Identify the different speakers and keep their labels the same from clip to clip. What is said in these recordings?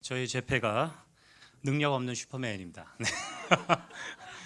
Speaker 1: 저희 제패가 능력 없는 슈퍼맨입니다. 네.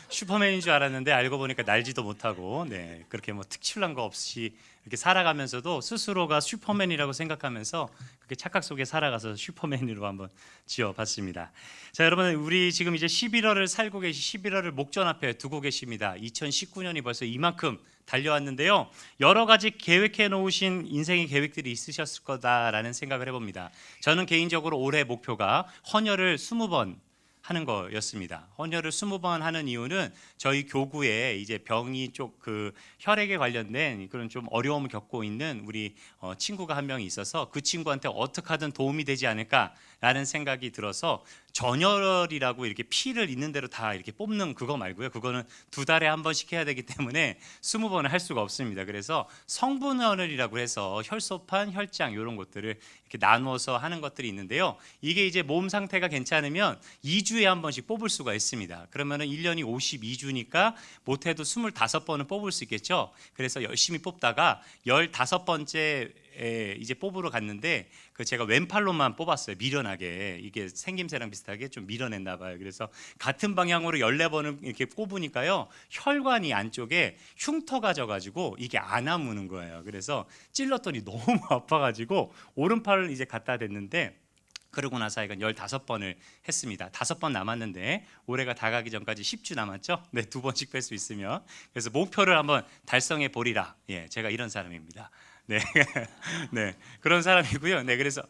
Speaker 1: 슈퍼맨인 줄 알았는데 알고 보니까 날지도 못하고, 그렇게 뭐 특출난 거 없이 이렇게 살아가면서도 스스로가 슈퍼맨이라고 생각하면서 그렇게 착각 속에 살아가서 슈퍼맨으로 한번 지어봤습니다. 자, 여러분, 우리 지금 이제 11월을 살고 11월을 목전 앞에 두고 계십니다. 2019년이 벌써 이만큼 달려왔는데요. 여러 가지 계획해 놓으신 인생의 계획들이 있으셨을 거다라는 생각을 해봅니다. 저는 개인적으로 올해 목표가 헌혈을 20번 하는 거였습니다. 헌혈을 20번 하는 이유는 저희 교구에 이제 병이 쪽 그 혈액에 관련된 그런 좀 어려움을 겪고 있는 우리 친구가 한 명이 있어서 그 친구한테 어떻게 하든 도움이 되지 않을까라는 생각이 들어서 전혈이라고 이렇게 피를 있는 대로 다 이렇게 뽑는 그거 말고요. 그거는 2달에 한 번씩 해야 되기 때문에 20번을 할 수가 없습니다. 그래서 성분헌혈이라고 해서 혈소판, 혈장 이런 것들을 이렇게 나누어서 하는 것들이 있는데요. 이게 이제 몸 상태가 괜찮으면 2주에 한 번씩 뽑을 수가 있습니다. 그러면은 1년이 52주니까 못해도 25번은 뽑을 수 있겠죠. 그래서 열심히 뽑다가 15번째 이제 뽑으러 갔는데 그 제가 왼팔로만 뽑았어요. 미련하게 이게 생김새랑 비슷하게 좀 밀어냈나 봐요. 그래서 같은 방향으로 14번을 이렇게 꼽으니까요, 혈관이 안쪽에 흉터가 져가지고 이게 안 아무는 거예요. 그래서 찔렀더니 너무 아파가지고 오른팔을 이제 갖다 댔는데, 그러고 나서 이건 15번을 했습니다. 5번 남았는데 올해가 다 가기 전까지 10주 남았죠. 2번씩 뺄 수 있으면. 그래서 목표를 한번 달성해 보리라. 제가 이런 사람입니다. 그런 사람이고요. 그래서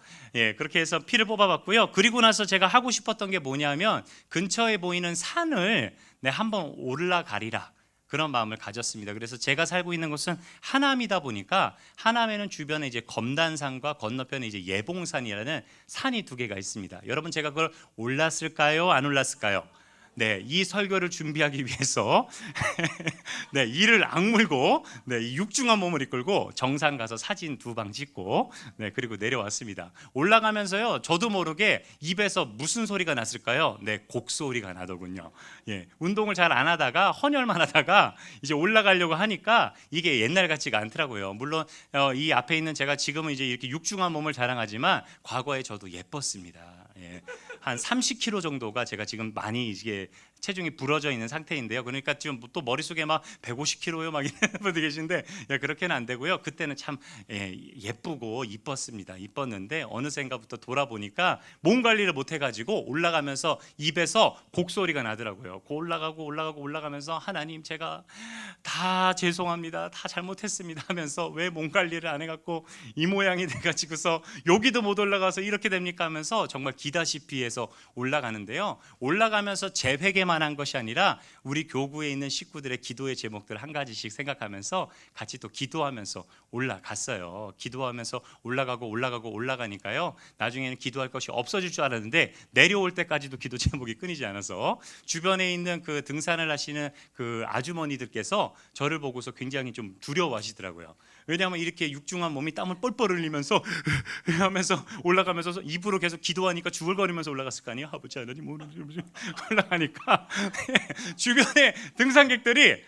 Speaker 1: 그렇게 해서 피를 뽑아봤고요. 그리고 나서 제가 하고 싶었던 게 뭐냐면 근처에 보이는 산을 한번 올라가리라. 그런 마음을 가졌습니다. 그래서 제가 살고 있는 곳은 하남이다 보니까 하남에는 주변에 이제 검단산과 건너편에 이제 예봉산이라는 산이 2개가 있습니다. 여러분, 제가 그걸 올랐을까요? 안 올랐을까요? 이 설교를 준비하기 위해서 이를 악물고 이 육중한 몸을 이끌고 정상 가서 사진 2방 찍고 그리고 내려왔습니다. 올라가면서요, 저도 모르게 입에서 무슨 소리가 났을까요? 곡소리가 나더군요. 운동을 잘 안 하다가 헌혈만 하다가 이제 올라가려고 하니까 이게 옛날 같지가 않더라고요. 물론 이 앞에 있는 제가 지금은 이제 이렇게 육중한 몸을 자랑하지만 과거에 저도 예뻤습니다. 한 30kg 정도가 제가 지금 많이 이게 체중이 부러져 있는 상태인데요. 그러니까 지금 또 머릿속에 막 150kg요 막 이런 분들 계신데 그렇게는 안 되고요. 그때는 참 예쁘고 이뻤습니다. 이뻤는데 어느샌가부터 돌아보니까 몸 관리를 못 해가지고 올라가면서 입에서 곡소리가 나더라고요. 올라가면서 하나님, 제가 다 죄송합니다. 다 잘못했습니다 하면서 왜 몸 관리를 안 해갖고 이 모양이 돼가지고서 여기도 못 올라가서 이렇게 됩니까 하면서 정말 기다시피 해서 올라가는데요. 올라가면서 제 회개만 한 것이 아니라 우리 교구에 있는 식구들의 기도의 제목들 한 가지씩 생각하면서 같이 또 기도하면서 올라갔어요. 기도하면서 올라가니까요, 나중에는 기도할 것이 없어질 줄 알았는데 내려올 때까지도 기도 제목이 끊이지 않아서 주변에 있는 그 등산을 하시는 그 아주머니들께서 저를 보고서 굉장히 좀 두려워하시더라고요. 왜냐하면 이렇게 육중한 몸이 땀을 뻘뻘 흘리면서 하면서 올라가면서 입으로 계속 기도하니까 중얼거리면서 올라갔을 거 아니에요. 아버지 하나님 오늘 올라가니까 주변에 등산객들이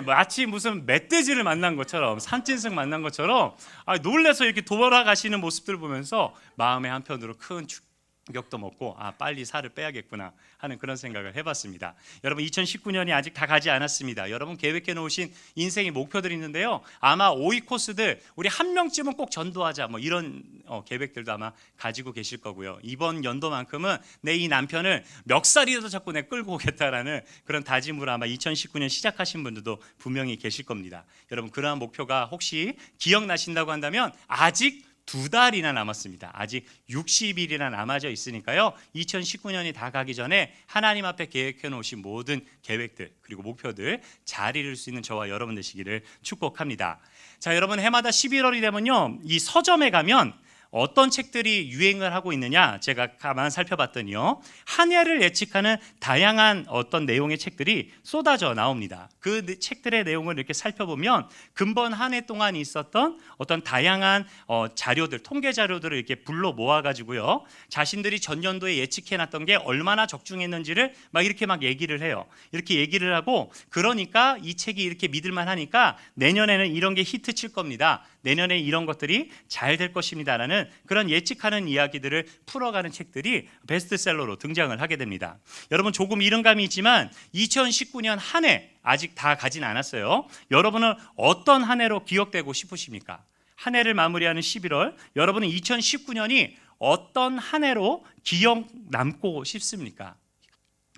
Speaker 1: 마치 무슨 멧돼지를 만난 것처럼, 산짐승 만난 것처럼 놀라서 이렇게 돌아가시는 모습들을 보면서 마음의 한편으로 큰 충격도 먹고 빨리 살을 빼야겠구나 하는 그런 생각을 해봤습니다. 여러분, 2019년이 아직 다 가지 않았습니다. 여러분, 계획해 놓으신 인생의 목표들이 있는데요, 아마 5위 코스들 우리 한 명쯤은 꼭 전도하자 뭐 이런 계획들도 아마 가지고 계실 거고요. 이번 연도만큼은 내 이 남편을 멱살이라도 잡고 끌고 오겠다라는 그런 다짐으로 아마 2019년 시작하신 분들도 분명히 계실 겁니다. 여러분, 그러한 목표가 혹시 기억나신다고 한다면 아직 2달이나 남았습니다. 아직 60일이나 남아져 있으니까요, 2019년이 다 가기 전에 하나님 앞에 계획해 놓으신 모든 계획들 그리고 목표들 잘 이룰 수 있는 저와 여러분 되시기를 축복합니다. 자, 여러분, 해마다 11월이 되면요, 이 서점에 가면 어떤 책들이 유행을 하고 있느냐 제가 가만 살펴봤더니요, 한 해를 예측하는 다양한 어떤 내용의 책들이 쏟아져 나옵니다. 그 책들의 내용을 이렇게 살펴보면 근본 한 해 동안 있었던 어떤 다양한 자료들, 통계 자료들을 이렇게 불러 모아가지고요, 자신들이 전년도에 예측해놨던 게 얼마나 적중했는지를 이렇게 얘기를 해요. 이렇게 얘기를 하고, 그러니까 이 책이 이렇게 믿을만하니까 내년에는 이런 게 히트 칠 겁니다. 내년에 이런 것들이 잘 될 것입니다라는 하는 그런 예측하는 이야기들을 풀어가는 책들이 베스트셀러로 등장을 하게 됩니다. 여러분 조금 이른감이 있지만 2019년 한 해 아직 다 가진 않았어요. 여러분은 어떤 한 해로 기억되고 싶으십니까? 한 해를 마무리하는 11월, 여러분은 2019년이 어떤 한 해로 기억 남고 싶습니까?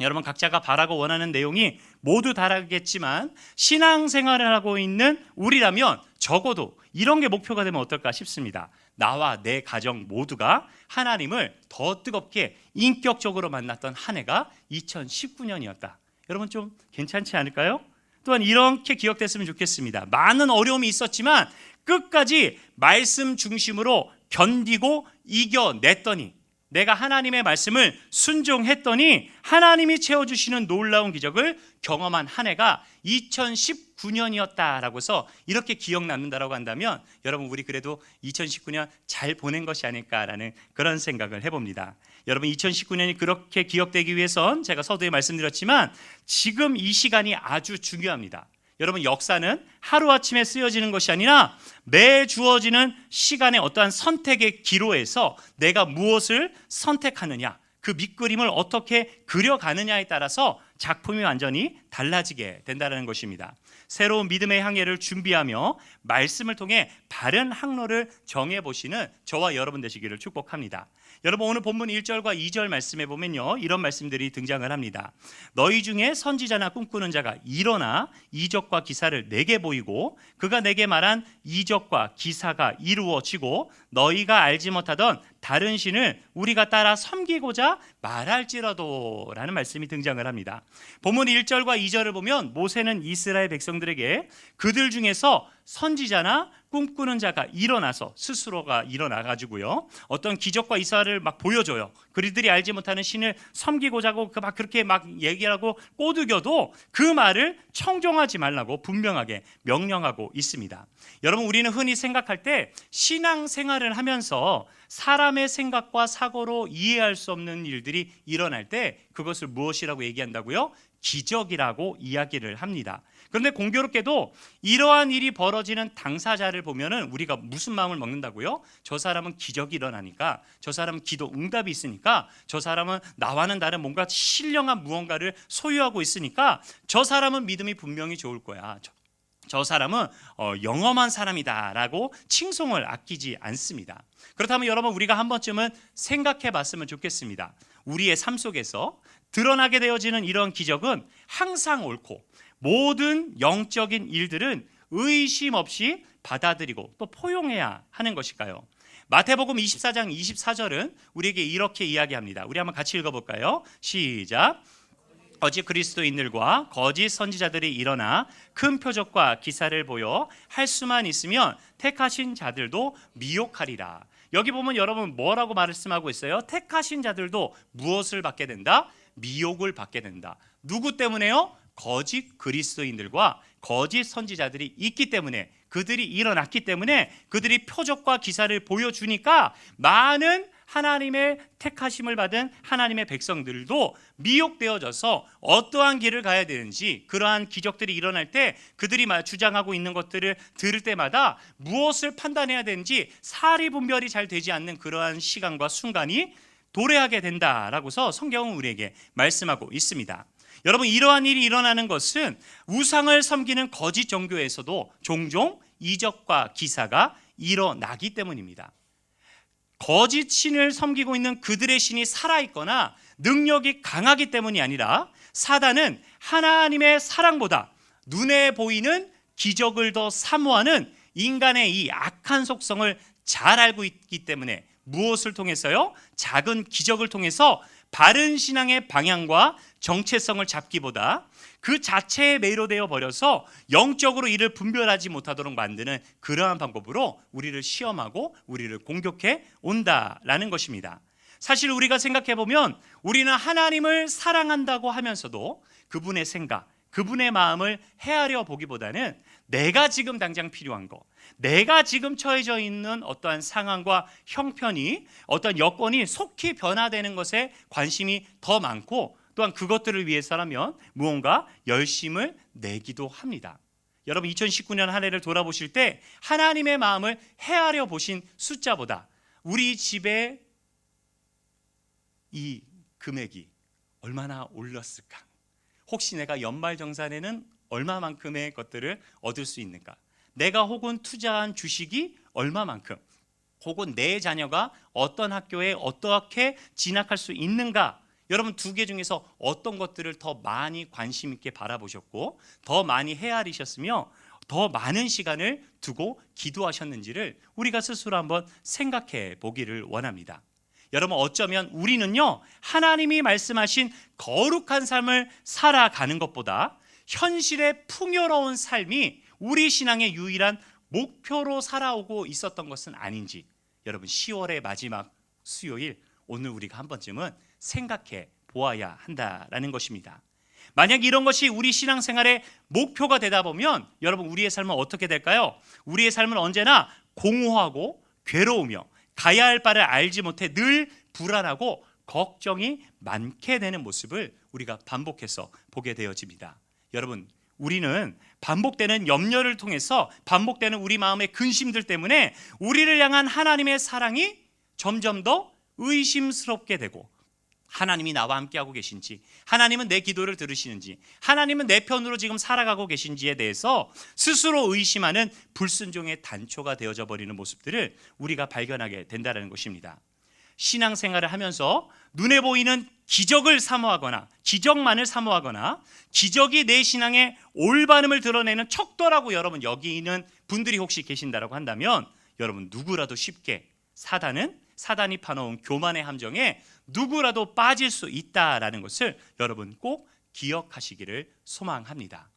Speaker 1: 여러분 각자가 바라고 원하는 내용이 모두 다르겠지만 신앙생활을 하고 있는 우리라면 적어도 이런 게 목표가 되면 어떨까 싶습니다. 나와 내 가정 모두가 하나님을 더 뜨겁게 인격적으로 만났던 한 해가 2019년이었다. 여러분 좀 괜찮지 않을까요? 또한 이렇게 기억됐으면 좋겠습니다. 많은 어려움이 있었지만 끝까지 말씀 중심으로 견디고 이겨냈더니, 내가 하나님의 말씀을 순종했더니 하나님이 채워주시는 놀라운 기적을 경험한 한 해가 2019년이었다라고 해서 이렇게 기억 남는다라고 한다면 여러분 우리 그래도 2019년 잘 보낸 것이 아닐까라는 그런 생각을 해봅니다. 여러분 2019년이 그렇게 기억되기 위해선 제가 서두에 말씀드렸지만 지금 이 시간이 아주 중요합니다. 여러분 역사는 하루아침에 쓰여지는 것이 아니라 매 주어지는 시간의 어떠한 선택의 기로에서 내가 무엇을 선택하느냐, 그 밑그림을 어떻게 그려가느냐에 따라서 작품이 완전히 달라지게 된다는 것입니다. 새로운 믿음의 항해를 준비하며 말씀을 통해 바른 항로를 정해보시는 저와 여러분 되시기를 축복합니다. 여러분 오늘 본문 1절과 2절 말씀에 보면요 이런 말씀들이 등장을 합니다. 너희 중에 선지자나 꿈꾸는 자가 일어나 이적과 기사를 내게 보이고 그가 내게 말한 이적과 기사가 이루어지고 너희가 알지 못하던 다른 신을 우리가 따라 섬기고자 말할지라도 라는 말씀이 등장을 합니다. 본문 1절과 2절을 보면 모세는 이스라엘 백성들에게 그들 중에서 선지자나 꿈꾸는 자가 일어나서 스스로가 일어나가지고요 어떤 기적과 이사를 막 보여줘요. 그들이 알지 못하는 신을 섬기고자 하고 막 그렇게 막 얘기하고 꼬드겨도 그 말을 청종하지 말라고 분명하게 명령하고 있습니다. 여러분 우리는 흔히 생각할 때 신앙생활을 하면서 사람의 생각과 사고로 이해할 수 없는 일들이 일어날 때 그것을 무엇이라고 얘기한다고요? 기적이라고 이야기를 합니다. 그런데 공교롭게도 이러한 일이 벌어지는 당사자를 보면은 우리가 무슨 마음을 먹는다고요? 저 사람은 기적이 일어나니까, 저 사람은 기도 응답이 있으니까, 저 사람은 나와는 다른 뭔가 신령한 무언가를 소유하고 있으니까 저 사람은 믿음이 분명히 좋을 거야. 저 사람은 영험한 사람이다라고 칭송을 아끼지 않습니다. 그렇다면 여러분 우리가 한 번쯤은 생각해 봤으면 좋겠습니다. 우리의 삶 속에서 드러나게 되어지는 이런 기적은 항상 옳고 모든 영적인 일들은 의심 없이 받아들이고 또 포용해야 하는 것일까요? 마태복음 24장 24절은 우리에게 이렇게 이야기합니다. 우리 한번 같이 읽어볼까요? 시작. 거짓 그리스도인들과 거짓 선지자들이 일어나 큰 표적과 기사를 보여 할 수만 있으면 택하신 자들도 미혹하리라. 여기 보면 여러분 뭐라고 말씀하고 있어요? 택하신 자들도 무엇을 받게 된다? 미혹을 받게 된다. 누구 때문에요? 거짓 그리스도인들과 거짓 선지자들이 있기 때문에, 그들이 일어났기 때문에 그들이 표적과 기사를 보여주니까 많은 하나님의 택하심을 받은 하나님의 백성들도 미혹되어져서 어떠한 길을 가야 되는지, 그러한 기적들이 일어날 때 그들이 주장하고 있는 것들을 들을 때마다 무엇을 판단해야 되는지 사리분별이 잘 되지 않는 그러한 시간과 순간이 도래하게 된다라고서 성경은 우리에게 말씀하고 있습니다. 여러분 이러한 일이 일어나는 것은 우상을 섬기는 거짓 종교에서도 종종 이적과 기사가 일어나기 때문입니다. 거짓 신을 섬기고 있는 그들의 신이 살아있거나 능력이 강하기 때문이 아니라 사단은 하나님의 사랑보다 눈에 보이는 기적을 더 사모하는 인간의 이 악한 속성을 잘 알고 있기 때문에 무엇을 통해서요? 작은 기적을 통해서 바른 신앙의 방향과 정체성을 잡기보다 그 자체에 매료되어 버려서 영적으로 이를 분별하지 못하도록 만드는 그러한 방법으로 우리를 시험하고 우리를 공격해 온다라는 것입니다. 사실 우리가 생각해 보면 우리는 하나님을 사랑한다고 하면서도 그분의 생각, 그분의 마음을 헤아려 보기보다는 내가 지금 당장 필요한 거, 내가 지금 처해져 있는 어떠한 상황과 형편이, 어떤 여건이 속히 변화되는 것에 관심이 더 많고 또한 그것들을 위해서라면 무언가 열심을 내기도 합니다. 여러분 2019년 한 해를 돌아보실 때 하나님의 마음을 헤아려 보신 숫자보다 우리 집에 이 금액이 얼마나 올랐을까? 혹시 내가 연말정산에는 얼마만큼의 것들을 얻을 수 있는가? 내가 혹은 투자한 주식이 얼마만큼, 혹은 내 자녀가 어떤 학교에 어떻게 진학할 수 있는가? 여러분 두 개 중에서 어떤 것들을 더 많이 관심 있게 바라보셨고 더 많이 헤아리셨으며 더 많은 시간을 두고 기도하셨는지를 우리가 스스로 한번 생각해 보기를 원합니다. 여러분 어쩌면 우리는요, 하나님이 말씀하신 거룩한 삶을 살아가는 것보다 현실의 풍요로운 삶이 우리 신앙의 유일한 목표로 살아오고 있었던 것은 아닌지, 여러분 10월의 마지막 수요일 오늘 우리가 한 번쯤은 생각해 보아야 한다라는 것입니다. 만약 이런 것이 우리 신앙생활의 목표가 되다 보면 여러분 우리의 삶은 어떻게 될까요? 우리의 삶은 언제나 공허하고 괴로우며 가야 할 바를 알지 못해 늘 불안하고 걱정이 많게 되는 모습을 우리가 반복해서 보게 되어집니다. 여러분 우리는 반복되는 염려를 통해서 반복되는 우리 마음의 근심들 때문에 우리를 향한 하나님의 사랑이 점점 더 의심스럽게 되고, 하나님이 나와 함께하고 계신지, 하나님은 내 기도를 들으시는지, 하나님은 내 편으로 지금 살아가고 계신지에 대해서 스스로 의심하는 불순종의 단초가 되어져 버리는 모습들을 우리가 발견하게 된다는 것입니다. 신앙생활을 하면서 눈에 보이는 기적을 사모하거나 기적만을 사모하거나 기적이 내 신앙의 올바름을 드러내는 척도라고 여러분 여기는 분들이 혹시 계신다라고 한다면, 여러분 누구라도 쉽게 사단이 파놓은 교만의 함정에 누구라도 빠질 수 있다라는 것을 여러분 꼭 기억하시기를 소망합니다.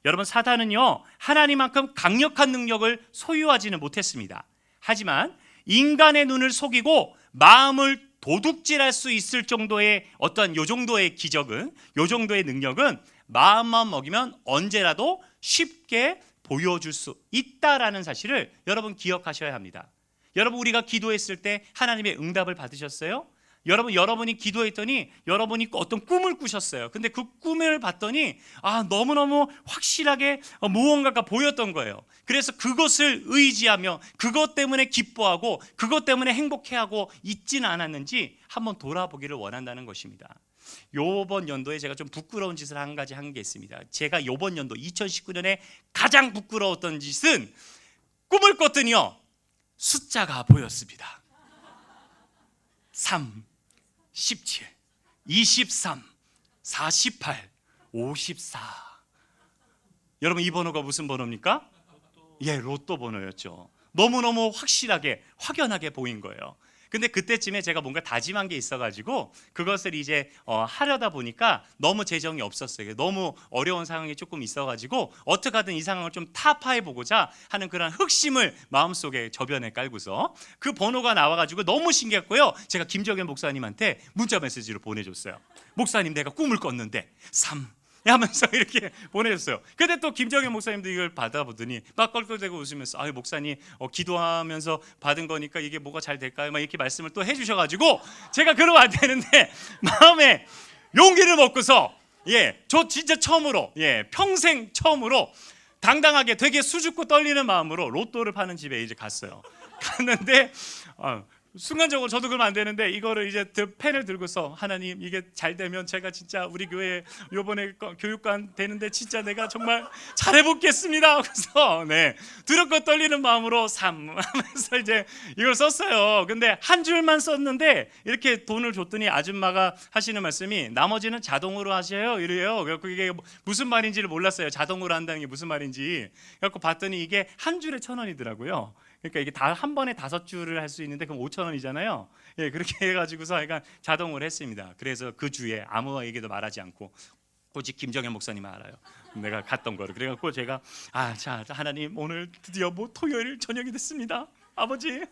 Speaker 1: 여러분 사단은요, 하나님만큼 강력한 능력을 소유하지는 못했습니다. 하지만 인간의 눈을 속이고 마음을 도둑질할 수 있을 정도의 어떤 요 정도의 기적은, 요 정도의 능력은 마음만 먹이면 언제라도 쉽게 보여줄 수 있다라는 사실을 여러분 기억하셔야 합니다. 여러분 우리가 기도했을 때 하나님의 응답을 받으셨어요? 여러분이 기도했더니 여러분이 어떤 꿈을 꾸셨어요. 근데 그 꿈을 봤더니 너무너무 확실하게 무언가가 보였던 거예요. 그래서 그것을 의지하며 그것 때문에 기뻐하고 그것 때문에 행복해하고 있지는 않았는지 한번 돌아보기를 원한다는 것입니다. 요번 연도에 제가 좀 부끄러운 짓을 한 가지 한 게 있습니다. 제가 요번 연도 2019년에 가장 부끄러웠던 짓은 꿈을 꿨더니요, 숫자가 보였습니다. 3, 17, 23, 48, 54. 여러분 이 번호가 무슨 번호입니까? 로또 번호였죠. 너무너무 확실하게 확연하게 보인 거예요. 근데 그때쯤에 제가 뭔가 다짐한 게 있어가지고 그것을 이제 하려다 보니까 너무 재정이 없었어요. 너무 어려운 상황이 조금 있어가지고 어떻게 하든 이 상황을 좀 타파해보고자 하는 그런 흑심을 마음속에 저변에 깔고서 그 번호가 나와가지고 너무 신기했고요. 제가 김정현 목사님한테 문자 메시지로 보내줬어요. 목사님 내가 꿈을 꿨는데 3 하면서 이렇게 보내줬어요. 근데 또 김정현 목사님도 이걸 받아보더니 막 껄껄대고 웃으면서 목사님 기도하면서 받은 거니까 이게 뭐가 잘 될까요? 막 이렇게 말씀을 또 해주셔가지고 제가 그러면 안 되는데 마음에 용기를 먹고서 저 진짜 처음으로 평생 처음으로 당당하게 되게 수줍고 떨리는 마음으로 로또를 파는 집에 이제 갔어요. 갔는데 순간적으로 저도 그러면 안 되는데 이거를 이제 펜을 들고서 하나님 이게 잘 되면 제가 진짜 우리 교회 요번에 교육관 되는데 진짜 내가 정말 잘해보겠습니다. 그래서 두렵고 떨리는 마음으로 3 하면서 이제 이걸 썼어요. 근데 한 줄만 썼는데 이렇게 돈을 줬더니 아줌마가 하시는 말씀이 나머지는 자동으로 하셔요 이래요. 그래서 이게 무슨 말인지를 몰랐어요. 자동으로 한다는 게 무슨 말인지. 그래서 봤더니 이게 한 줄에 1,000원이더라고요. 그러니까 이게 다 한 번에 5줄을 할 수 있는데 그럼 5,000원이잖아요. 그렇게 해가지고서 약간 자동으로 했습니다. 그래서 그 주에 아무에게도 말하지 않고 오직 김정현 목사님만 알아요. 내가 갔던 거를. 그래갖고 제가 자 하나님 오늘 드디어 토요일 저녁이 됐습니다. 아버지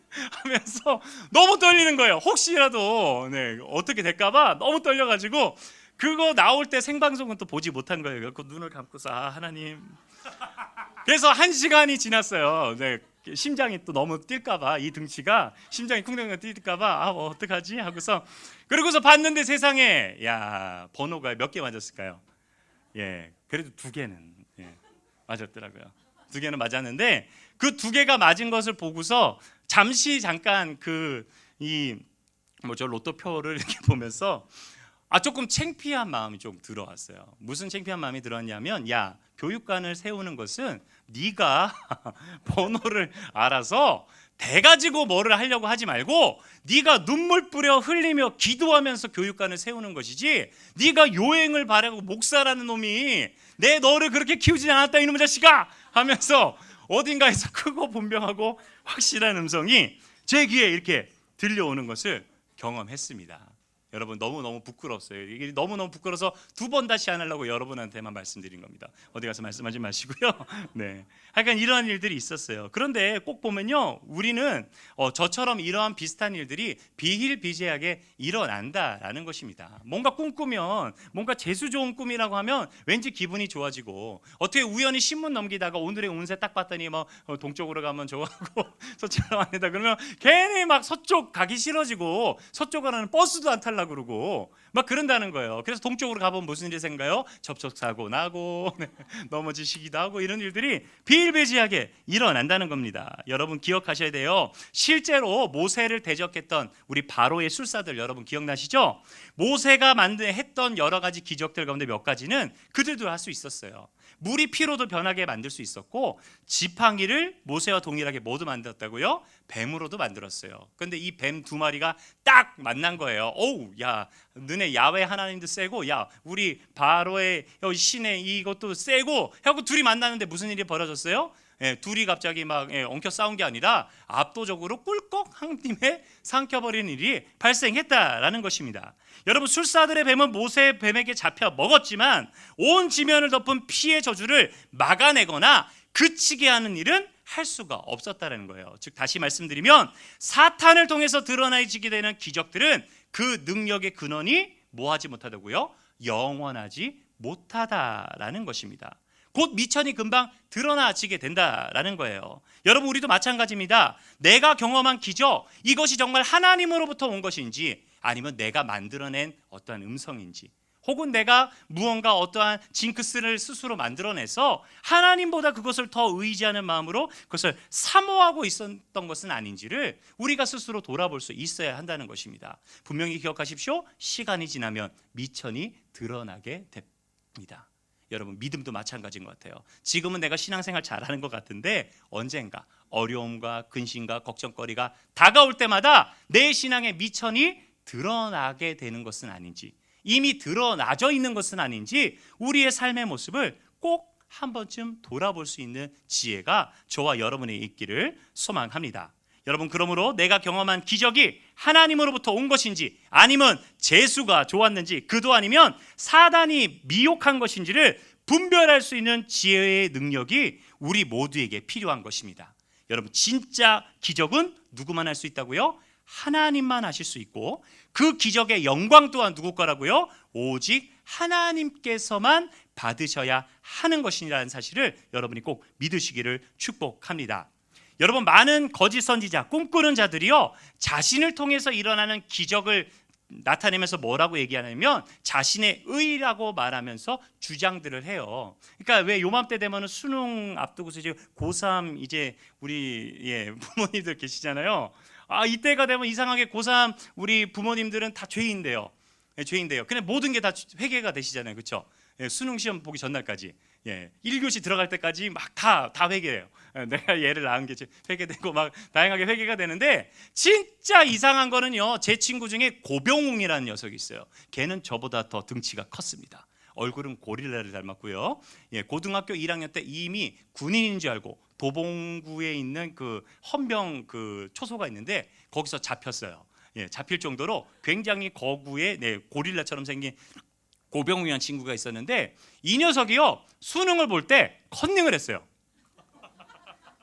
Speaker 1: 하면서 너무 떨리는 거예요. 혹시라도 어떻게 될까봐 너무 떨려가지고 그거 나올 때 생방송은 또 보지 못한 거예요. 그래서 눈을 감고서 하나님. 그래서 1시간이 지났어요. 심장이 또 너무 뛸까봐, 이 등치가 심장이 쿵쿵 뛸까봐 어떡하지 하고서 그러고서 봤는데 세상에 번호가 몇 개 맞았을까요? 그래도 2개는 맞았더라고요. 2개는 맞았는데 그 2개가 맞은 것을 보고서 잠깐 그 이 뭐죠 로또표를 이렇게 보면서 조금 창피한 마음이 좀 들어왔어요. 무슨 창피한 마음이 들었냐면, 야, 교육관을 세우는 것은 네가 번호를 알아서 대 가지고 뭐를 하려고 하지 말고 네가 눈물 뿌려 흘리며 기도하면서 교육관을 세우는 것이지, 네가 요행을 바라고 목사라는 놈이 내 너를 그렇게 키우지 않았다 이놈의 자식아 하면서 어딘가에서 크고 분명하고 확실한 음성이 제 귀에 이렇게 들려오는 것을 경험했습니다. 여러분 너무너무 부끄럽어요. 이게 너무너무 부끄러워서 두 번 다시 안 하려고 여러분한테만 말씀드린 겁니다. 어디 가서 말씀하지 마시고요. 네, 하여간 이러한 일들이 있었어요. 그런데 꼭 보면요, 우리는 저처럼 이러한 비슷한 일들이 비일비재하게 일어난다라는 것입니다. 뭔가 꿈꾸면, 뭔가 재수 좋은 꿈이라고 하면 왠지 기분이 좋아지고, 어떻게 우연히 신문 넘기다가 오늘의 운세 딱 봤더니 뭐 동쪽으로 가면 좋아하고 서쪽으로 갑니다 그러면 괜히 막 서쪽 가기 싫어지고 서쪽으로 가는 버스도 안 탈라 그러고 막 그런다는 거예요. 그래서 동쪽으로 가보면 무슨 일이 생겨요? 접촉사고 나고 넘어지시기도 하고 이런 일들이 비일비재하게 일어난다는 겁니다. 여러분 기억하셔야 돼요. 실제로 모세를 대적했던 우리 바로의 술사들 여러분 기억나시죠? 모세가 했던 여러 가지 기적들 가운데 몇 가지는 그들도 할 수 있었어요. 물이 피로도 변하게 만들 수 있었고, 지팡이를 모세와 동일하게 모두 만들었다고요? 뱀으로도 만들었어요. 그런데 이 뱀 두 마리가 딱 만난 거예요. 어우, 야, 너네 야훼 하나님도 세고, 야, 우리 바로의 신의 이것도 세고 하고 둘이 만나는데 무슨 일이 벌어졌어요? 둘이 갑자기 막 엉켜 싸운 게 아니라 압도적으로 꿀꺽 한 팀에 삼켜버리는 일이 발생했다라는 것입니다. 여러분 술사들의 뱀은 모세의 뱀에게 잡혀 먹었지만 온 지면을 덮은 피의 저주를 막아내거나 그치게 하는 일은 할 수가 없었다는 거예요. 즉 다시 말씀드리면 사탄을 통해서 드러나지게 되는 기적들은 그 능력의 근원이 뭐하지 못하다고요? 영원하지 못하다라는 것입니다. 곧 미천이 금방 드러나지게 된다라는 거예요. 여러분 우리도 마찬가지입니다. 내가 경험한 기적, 이것이 정말 하나님으로부터 온 것인지 아니면 내가 만들어낸 어떠한 음성인지, 혹은 내가 무언가 어떠한 징크스를 스스로 만들어내서 하나님보다 그것을 더 의지하는 마음으로 그것을 사모하고 있었던 것은 아닌지를 우리가 스스로 돌아볼 수 있어야 한다는 것입니다. 분명히 기억하십시오. 시간이 지나면 미천이 드러나게 됩니다. 여러분 믿음도 마찬가지인 것 같아요. 지금은 내가 신앙생활 잘하는 것 같은데 언젠가 어려움과 근심과 걱정거리가 다가올 때마다 내 신앙의 미천이 드러나게 되는 것은 아닌지, 이미 드러나져 있는 것은 아닌지 우리의 삶의 모습을 꼭 한 번쯤 돌아볼 수 있는 지혜가 저와 여러분의 있기를 소망합니다. 여러분 그러므로 내가 경험한 기적이 하나님으로부터 온 것인지 아니면 재수가 좋았는지, 그도 아니면 사단이 미혹한 것인지를 분별할 수 있는 지혜의 능력이 우리 모두에게 필요한 것입니다. 여러분 진짜 기적은 누구만 할 수 있다고요? 하나님만 하실 수 있고, 그 기적의 영광 또한 누구 거라고요? 오직 하나님께서만 받으셔야 하는 것이라는 사실을 여러분이 꼭 믿으시기를 축복합니다. 여러분 많은 거짓 선지자, 꿈꾸는 자들이요 자신을 통해서 일어나는 기적을 나타내면서 뭐라고 얘기하냐면 자신의 의라고 말하면서 주장들을 해요. 그러니까 왜 요맘때 되면은 수능 앞두고서 이제 고3 이제 우리 부모님들 계시잖아요. 이때가 되면 이상하게 고3 우리 부모님들은 다 죄인돼요. 죄인돼요. 근데 모든 게 다 회개가 되시잖아요. 그렇죠? 수능 시험 보기 전날까지 1교시 들어갈 때까지 막 다 회개해요. 내가 얘를 낳은 게 회개되고 막 다양하게 회개가 되는데, 진짜 이상한 거는요 제 친구 중에 고병웅이라는 녀석이 있어요. 걔는 저보다 더 등치가 컸습니다. 얼굴은 고릴라를 닮았고요. 고등학교 1학년 때 이미 군인인 줄 알고 도봉구에 있는 그 헌병 그 초소가 있는데 거기서 잡혔어요. 잡힐 정도로 굉장히 거구의 고릴라처럼 생긴 고병웅이라는 친구가 있었는데, 이 녀석이요 수능을 볼 때 컨닝을 했어요.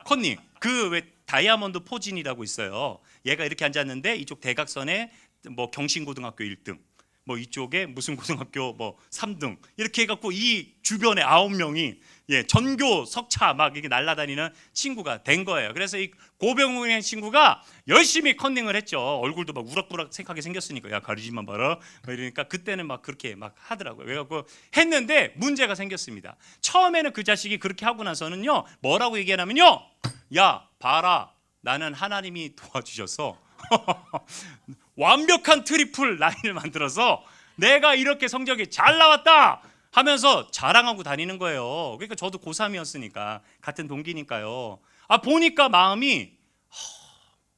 Speaker 1: 컨닝. 그 왜 다이아몬드 포진이라고 있어요. 얘가 이렇게 앉았는데 이쪽 대각선에 뭐 경신고등학교 1등, 뭐 이쪽에 무슨 고등학교 뭐 3등 이렇게 해갖고 이 주변에 9명이 전교 석차 막 이렇게 날아다니는 친구가 된 거예요. 그래서 이 고병웅이라는 친구가 열심히 컨닝을 했죠. 얼굴도 막 우락부락색하게 생겼으니까 야 가리지만 봐라 이러니까 그때는 막 그렇게 막 하더라고요. 그래갖고 했는데 문제가 생겼습니다. 처음에는 그 자식이 그렇게 하고 나서는요 뭐라고 얘기하냐면요, 야 봐라 나는 하나님이 도와주셔서 완벽한 트리플 라인을 만들어서 내가 이렇게 성적이 잘 나왔다 하면서 자랑하고 다니는 거예요. 그러니까 저도 고3이었으니까 같은 동기니까요. 보니까 마음이 왜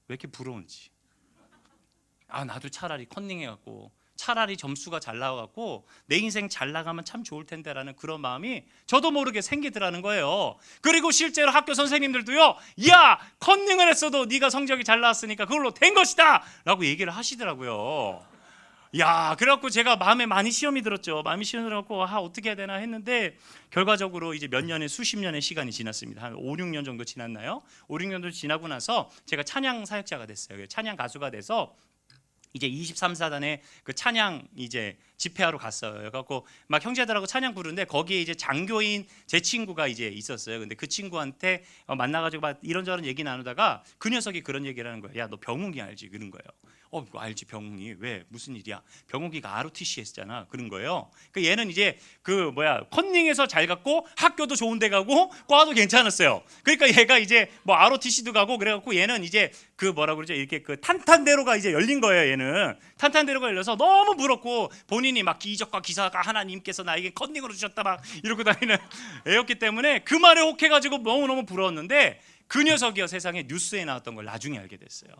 Speaker 1: 이렇게 부러운지. 나도 차라리 컨닝해갖고 차라리 점수가 잘 나와갖고 내 인생 잘 나가면 참 좋을 텐데라는 그런 마음이 저도 모르게 생기더라는 거예요. 그리고 실제로 학교 선생님들도요, 야, 컨닝을 했어도 네가 성적이 잘 나왔으니까 그걸로 된 것이다 라고 얘기를 하시더라고요. 야, 그래갖고 제가 마음에 많이 시험이 들었죠. 마음이 시험이 들었고 어떻게 해야 되나 했는데 결과적으로 이제 몇 년의 수십 년의 시간이 지났습니다. 한 5, 6년 정도 지났나요? 5, 6년 정도 지나고 나서 제가 찬양 사역자가 됐어요. 찬양 가수가 돼서 이제 23사단의 그 찬양 이제 집회하러 갔어요. 그래갖고 막 형제들하고 찬양 부르는데 거기에 이제 장교인 제 친구가 이제 있었어요. 근데 그 친구한테 만나가지고 막 이런저런 얘기 나누다가 그 녀석이 그런 얘기를 하는 거예요. 야, 너 병웅이 알지? 그런 거예요. 알지, 병웅이. 왜? 무슨 일이야? 병웅이가 ROTC 했잖아. 그런 거예요. 그 얘는 이제 컨닝에서 잘 갔고 학교도 좋은 데 가고 과도 괜찮았어요. 그러니까 얘가 이제 뭐 ROTC도 가고 그래갖고 얘는 이제 이렇게 탄탄대로가 이제 열린 거예요. 얘는 탄탄대로가 열려서 너무 부럽고 본인이 막 기적과 기사가 하나님께서 나에게 컨닝으로 주셨다 막 이러고 다니는 애였기 때문에 그 말에 혹해가지고 너무너무 부러웠는데 그 녀석이요, 세상에 뉴스에 나왔던 걸 나중에 알게 됐어요.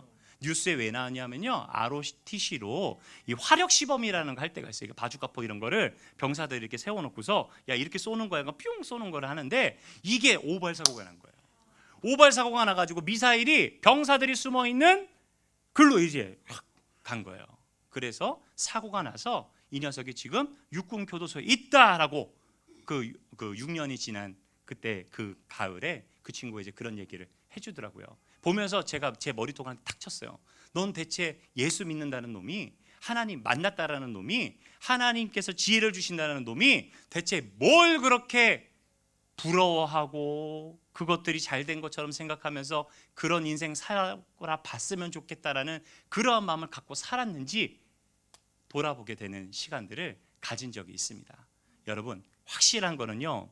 Speaker 1: 뉴스에 왜 나왔냐면요, ROTC로 이 화력 시범이라는 거 할 때가 있어요. 바주카포 이런 거를 병사들이 이렇게 세워놓고서 야, 이렇게 쏘는 거야, 뿅 쏘는 거를 하는데 이게 오발 사고가 난 거예요. 오발 사고가 나가지고 미사일이 병사들이 숨어 있는 글로 이제 확 간 거예요. 그래서 사고가 나서 이 녀석이 지금 육군 교도소에 있다라고 그 6년이 지난 그때 그 가을에 그 친구가 이제 그런 얘기를 해주더라고요. 보면서 제가 제 머리통을 탁 쳤어요. 넌 대체 예수 믿는다는 놈이, 하나님 만났다라는 놈이, 하나님께서 지혜를 주신다는 놈이 대체 뭘 그렇게 부러워하고 그것들이 잘 된 것처럼 생각하면서 그런 인생 살아봤으면 좋겠다라는 그러한 마음을 갖고 살았는지 돌아보게 되는 시간들을 가진 적이 있습니다. 여러분, 확실한 거는요,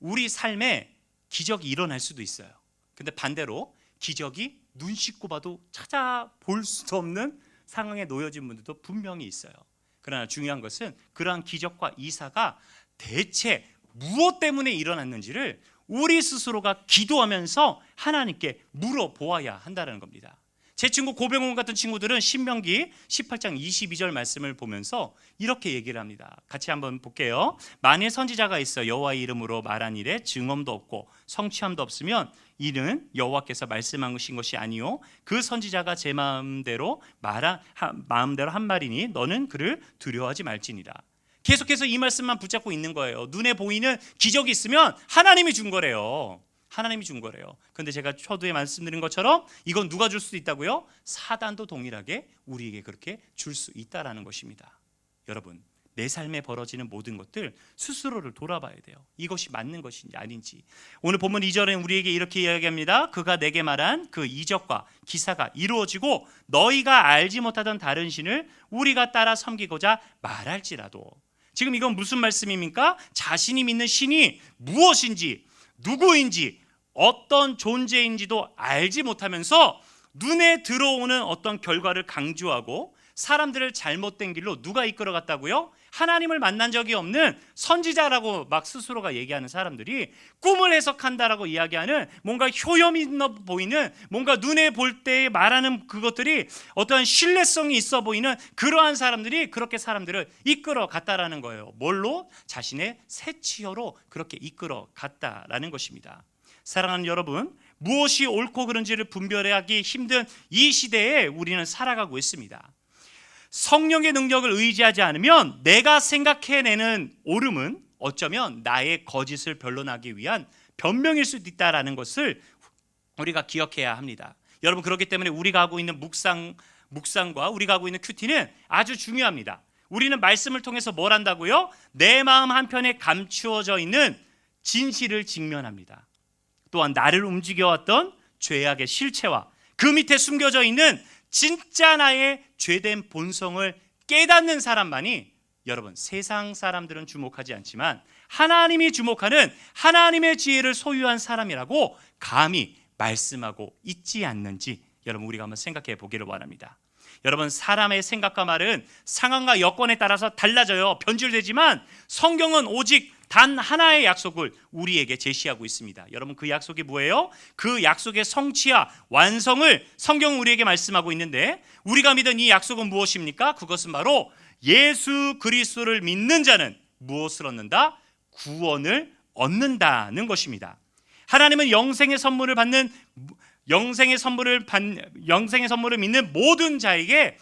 Speaker 1: 우리 삶에 기적이 일어날 수도 있어요. 근데 반대로 기적이 눈 씻고 봐도 찾아볼 수도 없는 상황에 놓여진 분들도 분명히 있어요. 그러나 중요한 것은 그러한 기적과 이사가 대체 무엇 때문에 일어났는지를 우리 스스로가 기도하면서 하나님께 물어보아야 한다는 겁니다. 제 친구 고병훈 같은 친구들은 신명기 18장 22절 말씀을 보면서 이렇게 얘기를 합니다. 같이 한번 볼게요. 만일 선지자가 있어 여호와의 이름으로 말한 일에 증언도 없고 성취함도 없으면 이는 여호와께서 말씀하신 것이 아니요 그 선지자가 제 마음대로 한 말이니 너는 그를 두려워하지 말지니라. 계속해서 이 말씀만 붙잡고 있는 거예요. 눈에 보이는 기적이 있으면 하나님이 준 거래요. 하나님이 준 거래요. 그런데 제가 초두에 말씀드린 것처럼 이건 누가 줄 수도 있다고요? 사단도 동일하게 우리에게 그렇게 줄 수 있다라는 것입니다. 여러분, 내 삶에 벌어지는 모든 것들 스스로를 돌아봐야 돼요. 이것이 맞는 것인지 아닌지. 오늘 본문 2절에 우리에게 이렇게 이야기합니다. 그가 내게 말한 그 이적과 기사가 이루어지고 너희가 알지 못하던 다른 신을 우리가 따라 섬기고자 말할지라도. 지금 이건 무슨 말씀입니까? 자신이 믿는 신이 무엇인지, 누구인지, 어떤 존재인지도 알지 못하면서 눈에 들어오는 어떤 결과를 강조하고 사람들을 잘못된 길로 누가 이끌어갔다고요? 하나님을 만난 적이 없는 선지자라고 막 스스로가 얘기하는 사람들이 꿈을 해석한다라고 이야기하는 뭔가 효험 있어 보이는, 뭔가 눈에 볼 때 말하는 그것들이 어떠한 신뢰성이 있어 보이는 그러한 사람들이 그렇게 사람들을 이끌어갔다라는 거예요. 뭘로? 자신의 새 치어로 그렇게 이끌어갔다라는 것입니다. 사랑하는 여러분, 무엇이 옳고 그른지를 분별하기 힘든 이 시대에 우리는 살아가고 있습니다. 성령의 능력을 의지하지 않으면 내가 생각해내는 옳음은 어쩌면 나의 거짓을 변론하기 위한 변명일 수도 있다는 것을 우리가 기억해야 합니다. 여러분, 그렇기 때문에 우리가 하고 있는 묵상과 우리가 하고 있는 큐티는 아주 중요합니다. 우리는 말씀을 통해서 뭘 한다고요? 내 마음 한편에 감추어져 있는 진실을 직면합니다. 또한 나를 움직여왔던 죄악의 실체와 그 밑에 숨겨져 있는 진짜 나의 죄된 본성을 깨닫는 사람만이, 여러분, 세상 사람들은 주목하지 않지만 하나님이 주목하는 하나님의 지혜를 소유한 사람이라고 감히 말씀하고 있지 않는지 여러분 우리가 한번 생각해 보기를 원합니다. 여러분 사람의 생각과 말은 상황과 여건에 따라서 달라져요. 변질되지만 성경은 오직 단 하나의 약속을 우리에게 제시하고 있습니다. 여러분 그 약속이 뭐예요? 그 약속의 성취와 완성을 성경은 우리에게 말씀하고 있는데 우리가 믿은 이 약속은 무엇입니까? 그것은 바로 예수 그리스도를 믿는 자는 무엇을 얻는다? 구원을 얻는다는 것입니다. 하나님은 영생의 선물을 믿는 모든 자에게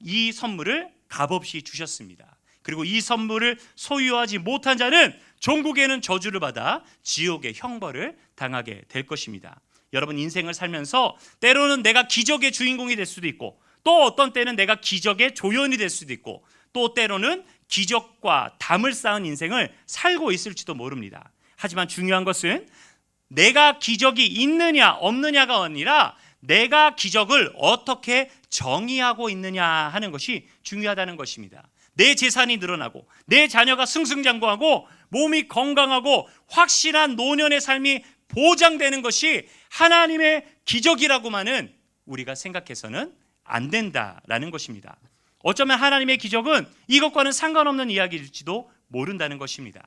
Speaker 1: 이 선물을 값없이 주셨습니다. 그리고 이 선물을 소유하지 못한 자는 종국에는 저주를 받아 지옥의 형벌을 당하게 될 것입니다. 여러분 인생을 살면서 때로는 내가 기적의 주인공이 될 수도 있고 또 어떤 때는 내가 기적의 조연이 될 수도 있고 또 때로는 기적과 담을 쌓은 인생을 살고 있을지도 모릅니다. 하지만 중요한 것은 내가 기적이 있느냐 없느냐가 아니라 내가 기적을 어떻게 정의하고 있느냐 하는 것이 중요하다는 것입니다. 내 재산이 늘어나고 내 자녀가 승승장구하고 몸이 건강하고 확실한 노년의 삶이 보장되는 것이 하나님의 기적이라고만은 우리가 생각해서는 안 된다라는 것입니다. 어쩌면 하나님의 기적은 이것과는 상관없는 이야기일지도 모른다는 것입니다.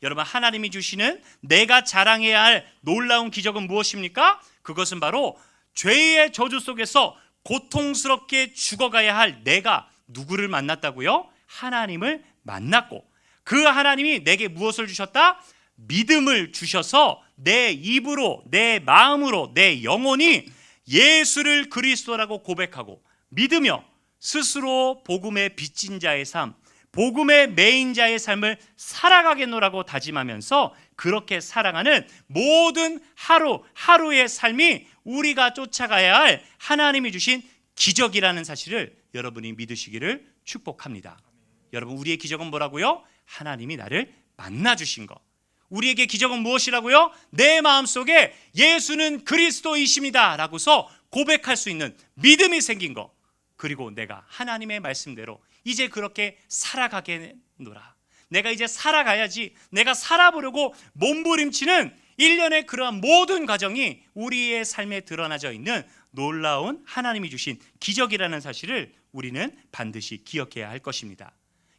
Speaker 1: 여러분 하나님이 주시는 내가 자랑해야 할 놀라운 기적은 무엇입니까? 그것은 바로 죄의 저주 속에서 고통스럽게 죽어가야 할 내가 누구를 만났다고요? 하나님을 만났고 그 하나님이 내게 무엇을 주셨다? 믿음을 주셔서 내 입으로 내 마음으로 내 영혼이 예수를 그리스도라고 고백하고 믿으며 스스로 복음의 빚진 자의 삶, 복음의 매인 자의 삶을 살아가겠노라고 다짐하면서 그렇게 살아가는 모든 하루하루의 삶이 우리가 쫓아가야 할 하나님이 주신 기적이라는 사실을 여러분이 믿으시기를 축복합니다. 여러분 우리의 기적은 뭐라고요? 하나님이 나를 만나주신 것. 우리에게 기적은 무엇이라고요? 내 마음속에 예수는 그리스도이십니다 라고서 고백할 수 있는 믿음이 생긴 것. 그리고 내가 하나님의 말씀대로 이제 그렇게 살아가겠노라. 내가 이제 살아가야지. 내가 살아보려고 몸부림치는 일련의 그러한 모든 과정이 우리의 삶에 드러나져 있는 놀라운 하나님이 주신 기적이라는 사실을 우리는 반드시 기억해야 할 것입니다.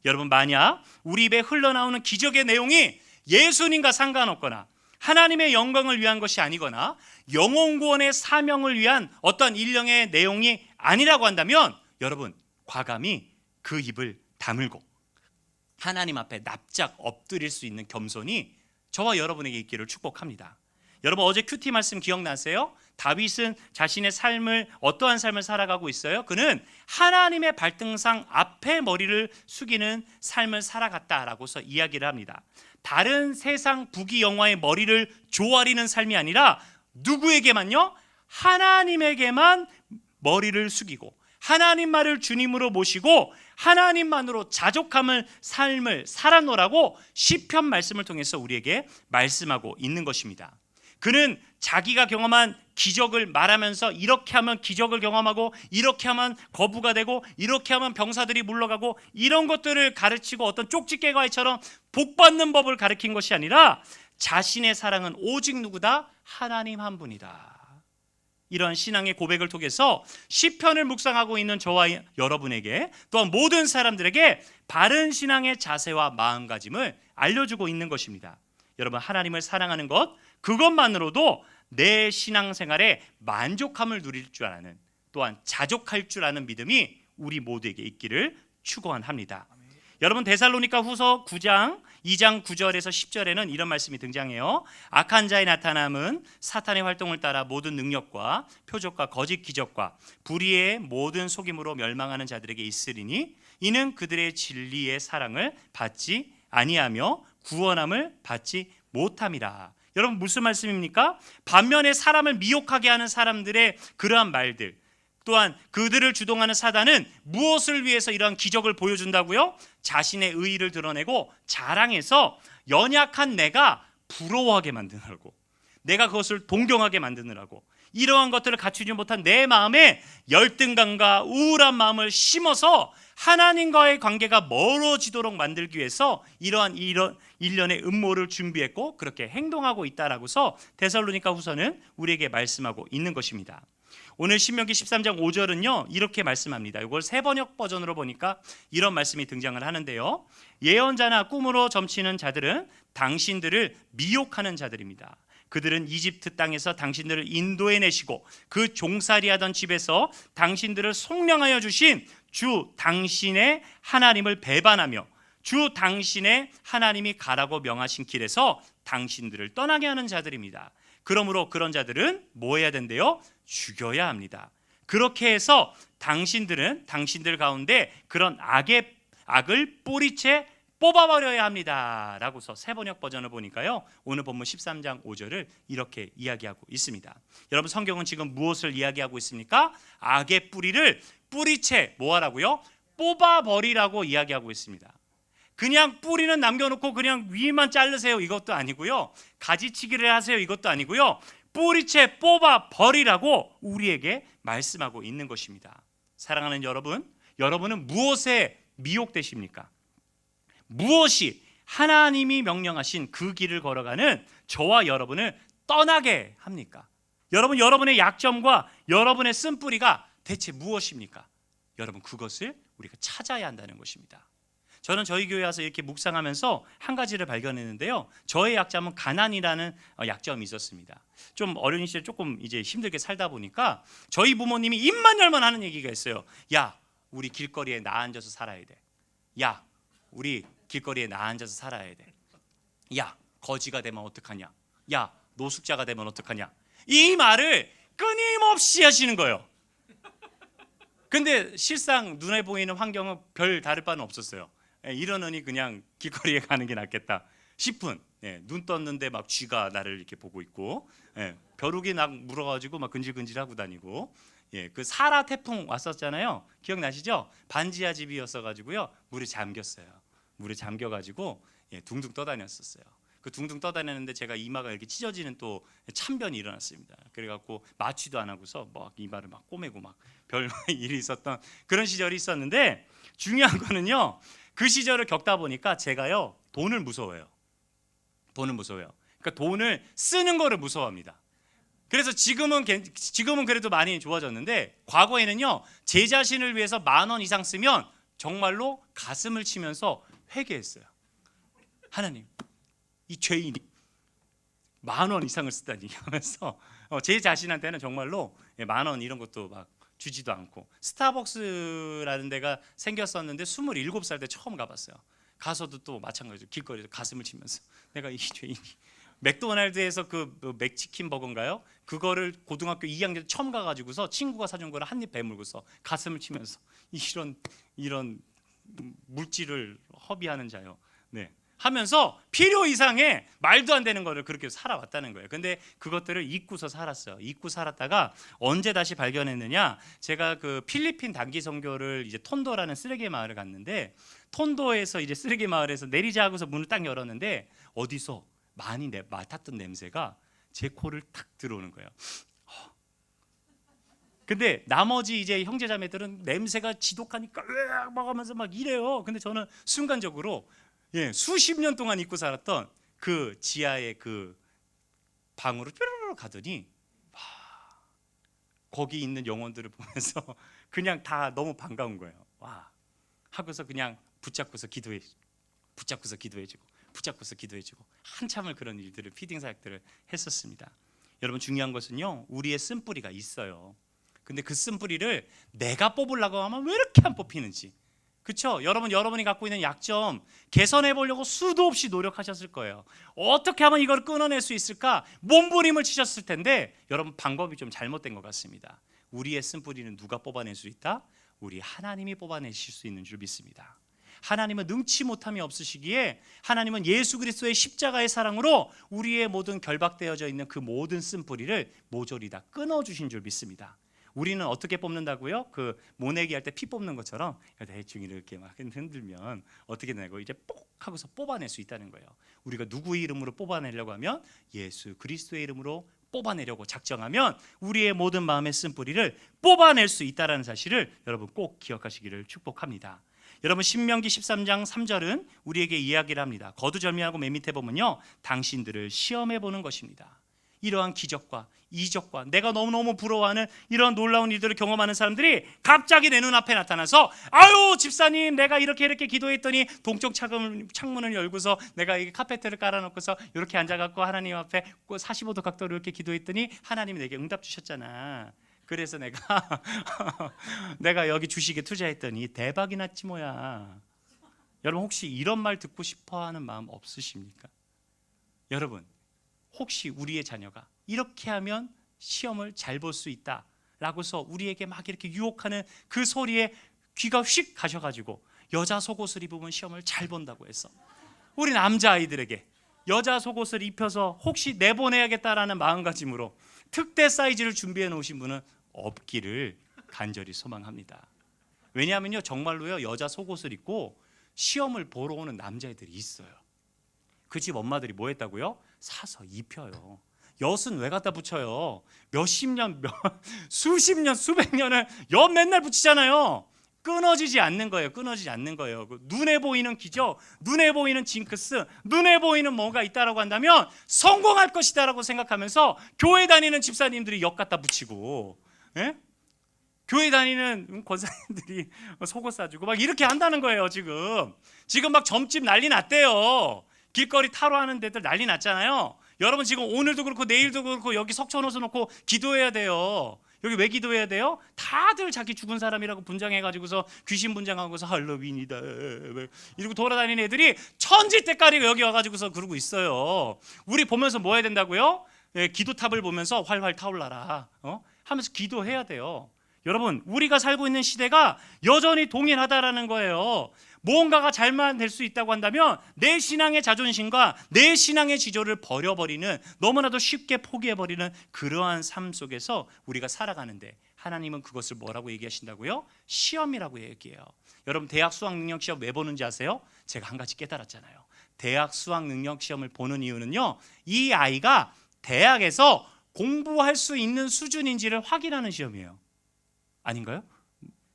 Speaker 1: 여러분 만약 우리 입에 흘러나오는 기적의 내용이 예수님과 상관없거나 하나님의 영광을 위한 것이 아니거나 영혼 구원의 사명을 위한 어떤 일련의 내용이 아니라고 한다면 여러분 과감히 그 입을 다물고 하나님 앞에 납작 엎드릴 수 있는 겸손이 저와 여러분에게 있기를 축복합니다. 여러분 어제 큐티 말씀 기억나세요? 다윗은 자신의 삶을 어떠한 삶을 살아가고 있어요? 그는 하나님의 발등상 앞에 머리를 숙이는 삶을 살아갔다라고서 이야기를 합니다. 다른 세상 부귀영화의 머리를 조아리는 삶이 아니라 누구에게만요? 하나님에게만 머리를 숙이고 하나님 말을 주님으로 모시고 하나님만으로 자족함을 삶을 살아노라고 시편 말씀을 통해서 우리에게 말씀하고 있는 것입니다. 그는 자기가 경험한 기적을 말하면서 이렇게 하면 기적을 경험하고 이렇게 하면 거부가 되고 이렇게 하면 병사들이 물러가고 이런 것들을 가르치고 어떤 쪽집게가이처럼 복받는 법을 가르친 것이 아니라 자신의 사랑은 오직 누구다? 하나님 한 분이다. 이런 신앙의 고백을 통해서 시편을 묵상하고 있는 저와 여러분에게 또한 모든 사람들에게 바른 신앙의 자세와 마음가짐을 알려주고 있는 것입니다. 여러분 하나님을 사랑하는 것 그것만으로도 내 신앙생활에 만족함을 누릴 줄 아는 또한 자족할 줄 아는 믿음이 우리 모두에게 있기를 축원합니다. 여러분 데살로니가 후서 9장 2장 9절에서 10절에는 이런 말씀이 등장해요. 악한 자의 나타남은 사탄의 활동을 따라 모든 능력과 표적과 거짓 기적과 불의의 모든 속임으로 멸망하는 자들에게 있으리니 이는 그들의 진리의 사랑을 받지 아니하며 구원함을 받지 못함이라. 여러분 무슨 말씀입니까? 반면에 사람을 미혹하게 하는 사람들의 그러한 말들 또한 그들을 주동하는 사단은 무엇을 위해서 이러한 기적을 보여준다고요? 자신의 의의를 드러내고 자랑해서 연약한 내가 부러워하게 만드느라고 내가 그것을 동경하게 만드느라고 이러한 것들을 갖추지 못한 내 마음에 열등감과 우울한 마음을 심어서 하나님과의 관계가 멀어지도록 만들기 위해서 이러한 일련의 음모를 준비했고 그렇게 행동하고 있다라고서 데살로니가 후서는 우리에게 말씀하고 있는 것입니다. 오늘 신명기 13장 5절은요 이렇게 말씀합니다. 이걸 새번역 버전으로 보니까 이런 말씀이 등장을 하는데요. 예언자나 꿈으로 점치는 자들은 당신들을 미혹하는 자들입니다. 그들은 이집트 땅에서 당신들을 인도해 내시고 그 종살이하던 집에서 당신들을 속량하여 주신 주 당신의 하나님을 배반하며 주 당신의 하나님이 가라고 명하신 길에서 당신들을 떠나게 하는 자들입니다. 그러므로 그런 자들은 뭐 해야 된대요? 죽여야 합니다. 그렇게 해서 당신들은 당신들 가운데 그런 악을 뿌리채 뽑아버려야 합니다 라고서 새번역 버전을 보니까요 오늘 본문 13장 5절을 이렇게 이야기하고 있습니다. 여러분 성경은 지금 무엇을 이야기하고 있습니까? 악의 뿌리를 뿌리채 뭐하라고요? 뽑아버리라고 이야기하고 있습니다. 그냥 뿌리는 남겨놓고 그냥 위만 자르세요 이것도 아니고요, 가지치기를 하세요 이것도 아니고요, 뿌리채 뽑아버리라고 우리에게 말씀하고 있는 것입니다. 사랑하는 여러분, 여러분은 무엇에 미혹되십니까? 무엇이 하나님이 명령하신 그 길을 걸어가는 저와 여러분을 떠나게 합니까? 여러분, 여러분의 약점과 여러분의 쓴뿌리가 대체 무엇입니까? 여러분, 그것을 우리가 찾아야 한다는 것입니다. 저는 저희 교회 와서 이렇게 묵상하면서 한 가지를 발견했는데요. 저의 약점은 가난이라는 약점이 있었습니다. 좀 어린 시절 조금 이제 힘들게 살다 보니까 저희 부모님이 입만 열면 하는 얘기가 있어요. 야, 우리 길거리에 나 앉아서 살아야 돼. 야, 우리 길거리에 나 앉아서 살아야 돼. 야, 거지가 되면 어떡하냐. 야, 노숙자가 되면 어떡하냐. 이 말을 끊임없이 하시는 거예요. 근데 실상 눈에 보이는 환경은 별 다를 바는 없었어요. 이러느니 그냥 길거리에 가는 게 낫겠다 싶은, 눈 떴는데 막 쥐가 나를 이렇게 보고 있고, 벼룩이 막 물어가지고 막 근질근질하고 다니고, 그 사라 태풍 왔었잖아요. 기억나시죠? 반지하 집이었어가지고요 물에 잠겼어요. 물에 잠겨가지고 둥둥 떠다녔었어요. 그 둥둥 떠다녔는데 제가 이마가 이렇게 찢어지는 또 참변이 일어났습니다. 그래갖고 마취도 안 하고서 막 이마를 막 꼬매고 막 별 일이 있었던 그런 시절이 있었는데, 중요한 거는요 그 시절을 겪다 보니까 제가요 돈을 무서워해요. 돈을 무서워해요. 그러니까 돈을 쓰는 거를 무서워합니다. 그래서 지금은 그래도 많이 좋아졌는데, 과거에는요 제 자신을 위해서 10,000원 이상 쓰면 정말로 가슴을 치면서 회개했어요. 하나님, 이 죄인이 10,000원 이상을 쓰다니 하면서 제 자신한테는 정말로 10,000원 이런 것도 막 주지도 않고, 스타벅스라는 데가 생겼었는데 27살 때 처음 가봤어요. 가서도 또 마찬가지로 길거리에서 가슴을 치면서 내가 이 죄인이, 맥도날드에서 그 맥치킨 버거인가요? 그거를 고등학교 2학년 때 처음 가가지고서 친구가 사준 거를 한 입 배물고서 가슴을 치면서 이런 물질을 허비하는 자요. 하면서 필요 이상의 말도 안 되는 거를 그렇게 살아왔다는 거예요. 근데 그것들을 잊고서 살았어요. 잊고 살았다가 언제 다시 발견했느냐? 제가 그 필리핀 단기 선교를 이제 톤도라는 쓰레기 마을을 갔는데, 톤도에서 이제 쓰레기 마을에서 내리자 하고서 문을 딱 열었는데 어디서 많이 맡았던 냄새가 제 코를 탁 들어오는 거예요. 근데 나머지 이제 형제자매들은 냄새가 지독하니까 으악 막 하면서 막 이래요. 근데 저는 순간적으로 수십 년 동안 잊고 살았던 그 지하의 그 방으로 뾰로로 가더니 거기 있는 영혼들을 보면서 그냥 다 너무 반가운 거예요. 와 하고서 그냥 붙잡고서 기도해주고 한참을 그런 일들을, 피딩 사역들을 했었습니다. 여러분, 중요한 것은요 우리의 쓴뿌리가 있어요. 근데 그 쓴뿌리를 내가 뽑으려고 하면 왜 이렇게 안 뽑히는지, 그렇죠? 여러분이 갖고 있는 약점 개선해 보려고 수도 없이 노력하셨을 거예요. 어떻게 하면 이걸 끊어낼 수 있을까 몸부림을 치셨을 텐데, 여러분 방법이 좀 잘못된 것 같습니다. 우리의 쓴뿌리는 누가 뽑아낼 수 있다? 우리 하나님이 뽑아내실 수 있는 줄 믿습니다. 하나님은 능치 못함이 없으시기에 하나님은 예수 그리스도의 십자가의 사랑으로 우리의 모든 결박되어져 있는 그 모든 쓴뿌리를 모조리 다 끊어주신 줄 믿습니다. 우리는 어떻게 뽑는다고요? 그 모내기 할 때 피 뽑는 것처럼 대충 이렇게 막 흔들면 어떻게 되고 이제 뽁 하고서 뽑아낼 수 있다는 거예요. 우리가 누구의 이름으로 뽑아내려고 하면 예수 그리스도의 이름으로 뽑아내려고 작정하면 우리의 모든 마음의 쓴뿌리를 뽑아낼 수 있다는 사실을 여러분 꼭 기억하시기를 축복합니다. 여러분, 신명기 13장 3절은 우리에게 이야기를 합니다. 거두절미하고 맨 밑에 보면요 당신들을 시험해 보는 것입니다. 이러한 기적과 이적과 내가 너무너무 부러워하는 이런 놀라운 일들을 경험하는 사람들이 갑자기 내 눈앞에 나타나서 아유 집사님 내가 이렇게 기도했더니 동쪽 창문을 열고서 내가 이 카페트를 깔아놓고서 이렇게 앉아갖고 하나님 앞에 45도 각도로 이렇게 기도했더니 하나님이 내게 응답 주셨잖아. 그래서 내가 여기 주식에 투자했더니 대박이 났지 뭐야. 여러분 혹시 이런 말 듣고 싶어하는 마음 없으십니까? 여러분 혹시 우리의 자녀가 이렇게 하면 시험을 잘 볼 수 있다라고서 우리에게 막 이렇게 유혹하는 그 소리에 귀가 휙 가셔가지고 여자 속옷을 입으면 시험을 잘 본다고 했어. 우리 남자아이들에게 여자 속옷을 입혀서 혹시 내보내야겠다라는 마음가짐으로 특대 사이즈를 준비해 놓으신 분은 없기를 간절히 소망합니다. 왜냐하면요 정말로요 여자 속옷을 입고 시험을 보러 오는 남자애들이 있어요. 그 집 엄마들이 뭐 했다고요? 사서 입혀요. 엿은 왜 갖다 붙여요? 몇십 년, 수십 년, 수백 년을 엿 맨날 붙이잖아요. 끊어지지 않는 거예요. 끊어지지 않는 거예요. 눈에 보이는 기적, 눈에 보이는 징크스, 눈에 보이는 뭐가 있다라고 한다면 성공할 것이다라고 생각하면서 교회 다니는 집사님들이 엿 갖다 붙이고, 예? 교회 다니는 권사님들이 속옷 사주고 막 이렇게 한다는 거예요. 지금 막 점집 난리 났대요. 길거리 타로하는 데들 난리 났잖아요. 여러분 지금 오늘도 그렇고 내일도 그렇고 여기 석촌호수 놓고 기도해야 돼요. 여기 왜 기도해야 돼요? 다들 자기 죽은 사람이라고 분장해가지고서 귀신 분장하고서 할로윈이다 이러고 돌아다니는 애들이 천지 때까지 여기 와가지고서 그러고 있어요. 우리 보면서 뭐 해야 된다고요? 기도탑을 보면서 활활 타올라라 하면서 기도해야 돼요. 여러분 우리가 살고 있는 시대가 여전히 동일하다라는 거예요. 무언가가 잘만 될 수 있다고 한다면 내 신앙의 자존심과 내 신앙의 지조를 버려버리는 너무나도 쉽게 포기해버리는 그러한 삶 속에서 우리가 살아가는데 하나님은 그것을 뭐라고 얘기하신다고요? 시험이라고 얘기해요. 여러분 대학 수학능력시험 왜 보는지 아세요? 제가 한 가지 깨달았잖아요. 대학 수학능력시험을 보는 이유는요 이 아이가 대학에서 공부할 수 있는 수준인지를 확인하는 시험이에요. 아닌가요?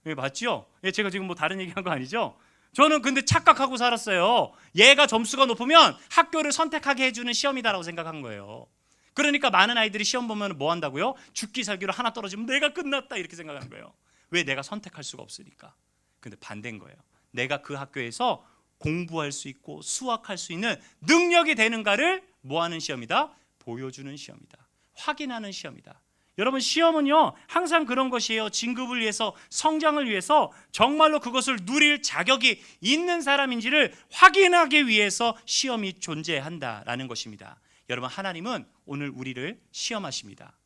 Speaker 1: 예, 맞죠? 예, 제가 지금 뭐 다른 얘기한 거 아니죠? 저는 근데 착각하고 살았어요. 얘가 점수가 높으면 학교를 선택하게 해주는 시험이다라고 생각한 거예요. 그러니까 많은 아이들이 시험 보면 뭐 한다고요? 죽기 살기로 하나 떨어지면 내가 끝났다 이렇게 생각하는 거예요. 왜? 내가 선택할 수가 없으니까. 근데 반대인 거예요. 내가 그 학교에서 공부할 수 있고 수학할 수 있는 능력이 되는가를 뭐 하는 시험이다? 보여주는 시험이다. 확인하는 시험이다. 여러분 시험은요 항상 그런 것이에요. 진급을 위해서 성장을 위해서 정말로 그것을 누릴 자격이 있는 사람인지를 확인하기 위해서 시험이 존재한다라는 것입니다. 여러분 하나님은 오늘 우리를 시험하십니다.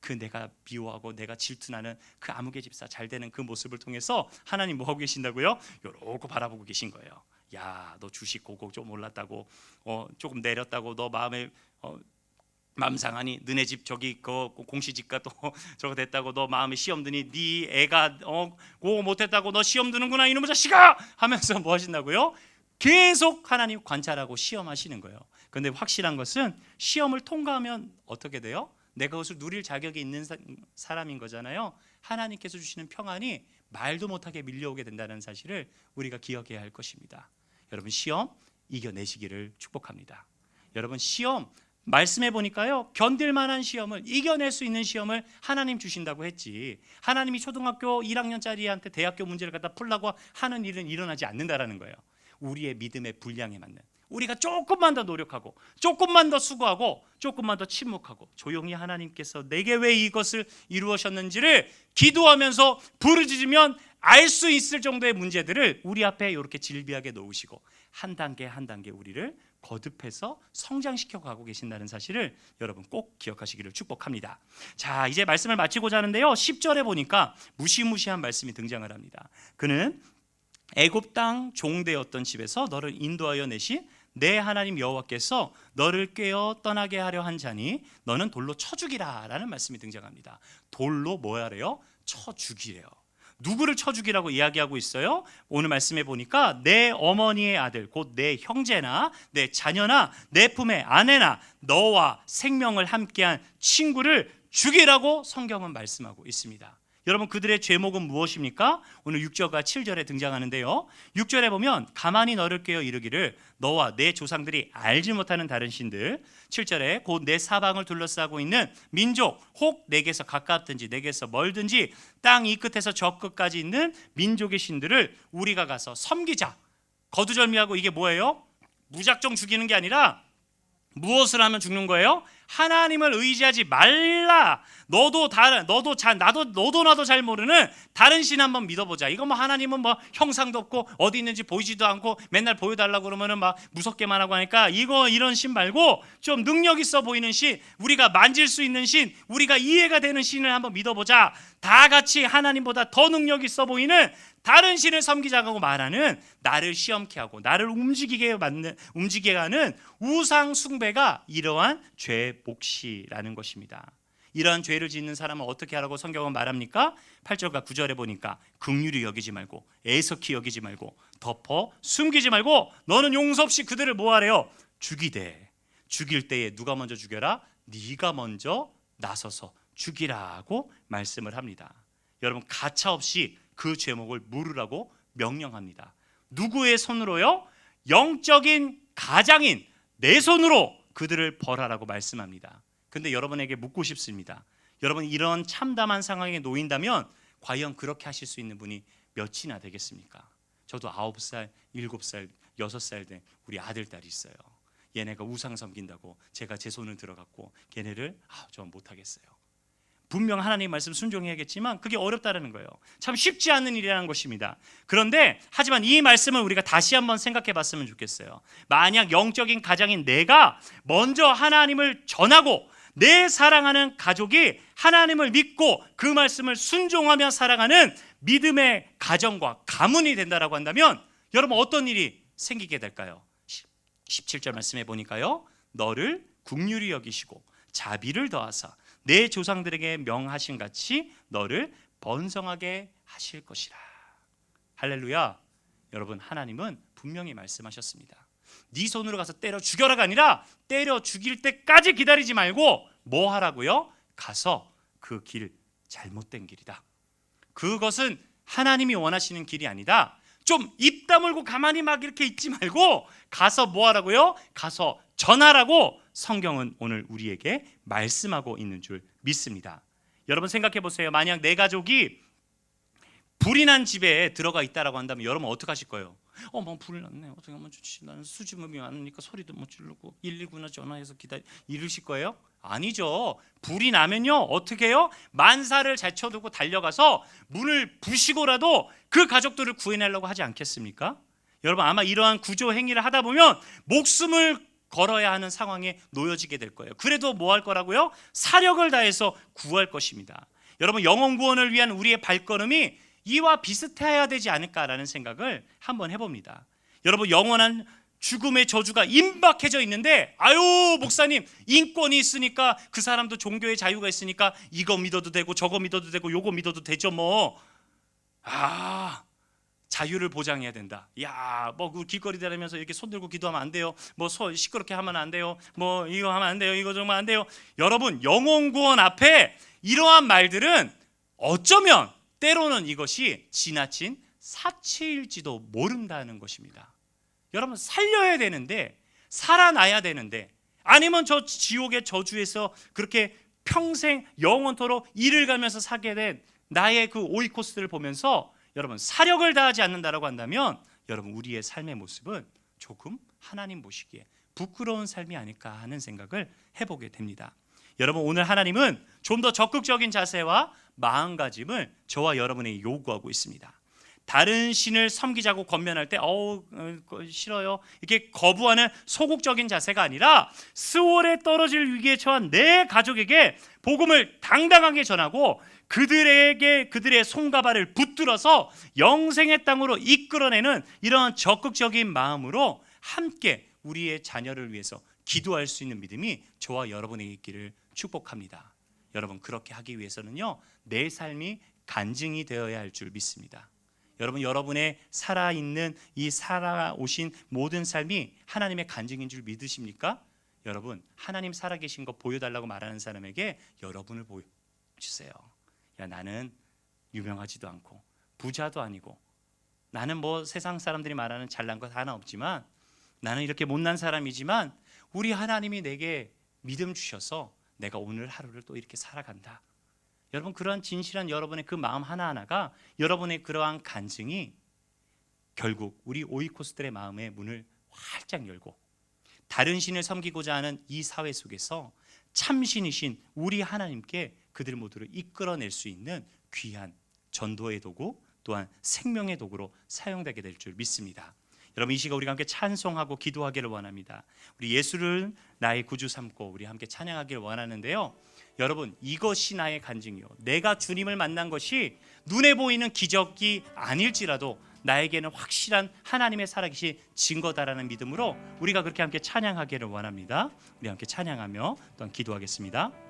Speaker 1: 그 내가 미워하고 내가 질투나는 그 아무개 집사 잘 되는 그 모습을 통해서 하나님 뭐 하고 계신다고요? 요렇게 바라보고 계신 거예요. 야, 너 주식 고고 좀 올랐다고 조금 내렸다고 너 마음에 맘상하니 너네 집 저기 그 공시지가 또 저거 됐다고 너 마음에 시험 드니 네 애가 그거 못했다고 너 시험 드는구나 이놈의 자식아 하면서 뭐 하신다고요? 계속 하나님 관찰하고 시험하시는 거예요. 그런데 확실한 것은 시험을 통과하면 어떻게 돼요? 내가 그것을 누릴 자격이 있는 사람인 거잖아요. 하나님께서 주시는 평안이 말도 못하게 밀려오게 된다는 사실을 우리가 기억해야 할 것입니다. 여러분 시험 이겨내시기를 축복합니다. 여러분 시험 말씀해 보니까요 견딜 만한 시험을 이겨낼 수 있는 시험을 하나님 주신다고 했지 하나님이 초등학교 1학년짜리한테 대학교 문제를 갖다 풀라고 하는 일은 일어나지 않는다라는 거예요. 우리의 믿음의 분량에 맞는 우리가 조금만 더 노력하고 조금만 더 수고하고 조금만 더 침묵하고 조용히 하나님께서 내게 왜 이것을 이루셨는지를 기도하면서 부르짖으면 알 수 있을 정도의 문제들을 우리 앞에 이렇게 질비하게 놓으시고 한 단계 한 단계 우리를 거듭해서 성장시켜 가고 계신다는 사실을 여러분 꼭 기억하시기를 축복합니다. 자, 이제 말씀을 마치고자 하는데요. 10절에 보니까 무시무시한 말씀이 등장을 합니다. 그는 애굽 땅 종되었던 집에서 너를 인도하여 내신 내 하나님 여호와께서 너를 꿰어 떠나게 하려 한 자니 너는 돌로 쳐 죽이라 라는 말씀이 등장합니다. 돌로 뭐 하래요? 쳐 죽이래요. 누구를 쳐 죽이라고 이야기하고 있어요? 오늘 말씀해 보니까 내 어머니의 아들 곧 내 형제나 내 자녀나 내 품의 아내나 너와 생명을 함께한 친구를 죽이라고 성경은 말씀하고 있습니다. 여러분 그들의 죄목은 무엇입니까? 오늘 6절과 7절에 등장하는데요. 6절에 보면 가만히 너를 깨어 이르기를 너와 내 조상들이 알지 못하는 다른 신들, 7절에 곧 내 사방을 둘러싸고 있는 민족 혹 내게서 가깝든지 내게서 멀든지 땅 이 끝에서 저 끝까지 있는 민족의 신들을 우리가 가서 섬기자. 거두절미하고 이게 뭐예요? 무작정 죽이는 게 아니라 무엇을 하면 죽는 거예요? 하나님을 의지하지 말라. 너도 나도 잘 모르는 다른 신 한번 믿어보자. 이거 뭐 하나님은 뭐 형상도 없고 어디 있는지 보이지도 않고 맨날 보여달라고 그러면은 막 무섭게만 하고 하니까 이런 신 말고 좀 능력 있어 보이는 신, 우리가 만질 수 있는 신, 우리가 이해가 되는 신을 한번 믿어보자. 다 같이 하나님보다 더 능력 있어 보이는 다른 신을 섬기자고 말하는, 나를 시험케 하고 나를 움직이게 하는 우상 숭배가 이러한 죄의 몫이라는 것입니다. 이러한 죄를 짓는 사람은 어떻게 하라고 성경은 말합니까? 8절과 9절에 보니까 긍휼히 여기지 말고 애석히 여기지 말고 덮어 숨기지 말고 너는 용서 없이 그들을 뭐하래요? 죽이되 죽일 때에 누가 먼저 죽여라? 네가 먼저 나서서 죽이라고 말씀을 합니다. 여러분 가차 없이 그 죄목을 물으라고 명령합니다. 누구의 손으로요? 영적인 가장인 내 손으로 그들을 벌하라고 말씀합니다. 근데 여러분에게 묻고 싶습니다. 여러분 이런 참담한 상황에 놓인다면 과연 그렇게 하실 수 있는 분이 몇이나 되겠습니까? 저도 9살, 7살, 6살 된 우리 아들, 딸이 있어요. 얘네가 우상 섬긴다고 제가 제 손을 들어갔고 걔네를 저 못하겠어요. 분명 하나님 말씀 순종해야겠지만 그게 어렵다는 거예요. 참 쉽지 않은 일이라는 것입니다. 그런데 하지만 이 말씀을 우리가 다시 한번 생각해 봤으면 좋겠어요. 만약 영적인 가장인 내가 먼저 하나님을 전하고 내 사랑하는 가족이 하나님을 믿고 그 말씀을 순종하며 살아가는 믿음의 가정과 가문이 된다라고 한다면 여러분 어떤 일이 생기게 될까요? 17절 말씀해 보니까요. 너를 긍휼히 여기시고 자비를 더하사 내 조상들에게 명하신 같이 너를 번성하게 하실 것이라. 할렐루야. 여러분 하나님은 분명히 말씀하셨습니다. 네 손으로 가서 때려 죽여라가 아니라 때려 죽일 때까지 기다리지 말고 뭐 하라고요? 가서 그 길 잘못된 길이다. 그것은 하나님이 원하시는 길이 아니다. 좀 입 다물고 가만히 막 이렇게 있지 말고 가서 뭐 하라고요? 가서 전하라고 성경은 오늘 우리에게 말씀하고 있는 줄 믿습니다. 여러분 생각해 보세요. 만약 내 가족이 불이 난 집에 들어가 있다라고 한다면 여러분 어떻게 하실 거예요? 뭐 불이 났네. 어떻게 하면 좋지? 나는 수줍음이 많으니까 소리도 못 지르고 119나 전화해서 이러실 거예요? 아니죠. 불이 나면요 어떻게 해요? 만사를 제쳐두고 달려가서 문을 부시고라도 그 가족들을 구해내려고 하지 않겠습니까? 여러분 아마 이러한 구조 행위를 하다 보면 목숨을 걸어야 하는 상황에 놓여지게 될 거예요. 그래도 뭐 할 거라고요? 사력을 다해서 구할 것입니다. 여러분 영혼 구원을 위한 우리의 발걸음이 이와 비슷해야 되지 않을까라는 생각을 한번 해봅니다. 여러분 영원한 죽음의 저주가 임박해져 있는데 목사님 인권이 있으니까 그 사람도 종교의 자유가 있으니까 이거 믿어도 되고 저거 믿어도 되고 요거 믿어도 되죠 뭐. 자유를 보장해야 된다. 그 길거리 다니면서 이렇게 손 들고 기도하면 안 돼요. 뭐 시끄럽게 하면 안 돼요. 뭐 이거 하면 안 돼요. 이거 좀 하면 안 돼요. 여러분 영혼 구원 앞에 이러한 말들은 어쩌면 때로는 이것이 지나친 사치일지도 모른다는 것입니다. 여러분 살려야 되는데 살아나야 되는데 아니면 저 지옥의 저주에서 그렇게 평생 영원토록 이를 가면서 살게 된 나의 그 오이코스를 보면서 여러분 사력을 다하지 않는다라고 한다면 여러분 우리의 삶의 모습은 조금 하나님 보시기에 부끄러운 삶이 아닐까 하는 생각을 해보게 됩니다. 여러분 오늘 하나님은 좀 더 적극적인 자세와 마음가짐을 저와 여러분에게 요구하고 있습니다. 다른 신을 섬기자고 권면할 때 싫어요 이렇게 거부하는 소극적인 자세가 아니라 스월에 떨어질 위기에 처한 내 가족에게 복음을 당당하게 전하고 그들의 손과 발을 붙들어서 영생의 땅으로 이끌어내는 이런 적극적인 마음으로 함께 우리의 자녀를 위해서 기도할 수 있는 믿음이 저와 여러분에게 있기를 축복합니다. 여러분 그렇게 하기 위해서는요 내 삶이 간증이 되어야 할 줄 믿습니다. 여러분 여러분의 살아있는 이 살아오신 모든 삶이 하나님의 간증인 줄 믿으십니까? 여러분 하나님 살아계신 거 보여달라고 말하는 사람에게 여러분을 보여주세요. 나는 유명하지도 않고 부자도 아니고 나는 뭐 세상 사람들이 말하는 잘난 것 하나 없지만 나는 이렇게 못난 사람이지만 우리 하나님이 내게 믿음 주셔서 내가 오늘 하루를 또 이렇게 살아간다. 여러분, 그러한 진실한 여러분의 그 마음 하나하나가 여러분의 그러한 간증이 결국 우리 오이코스들의 마음의 문을 활짝 열고 다른 신을 섬기고자 하는 이 사회 속에서 참신이신 우리 하나님께 그들 모두를 이끌어낼 수 있는 귀한 전도의 도구 또한 생명의 도구로 사용되게 될 줄 믿습니다. 여러분, 이 시간 우리가 함께 찬송하고 기도하기를 원합니다. 우리 예수를 나의 구주 삼고 우리 함께 찬양하기를 원하는데요. 여러분, 이것이 나의 간증이요, 내가 주님을 만난 것이 눈에 보이는 기적이 아닐지라도 나에게는 확실한 하나님의 살아계신 증거다라는 믿음으로 우리가 그렇게 함께 찬양하기를 원합니다. 우리 함께 찬양하며 또한 기도하겠습니다.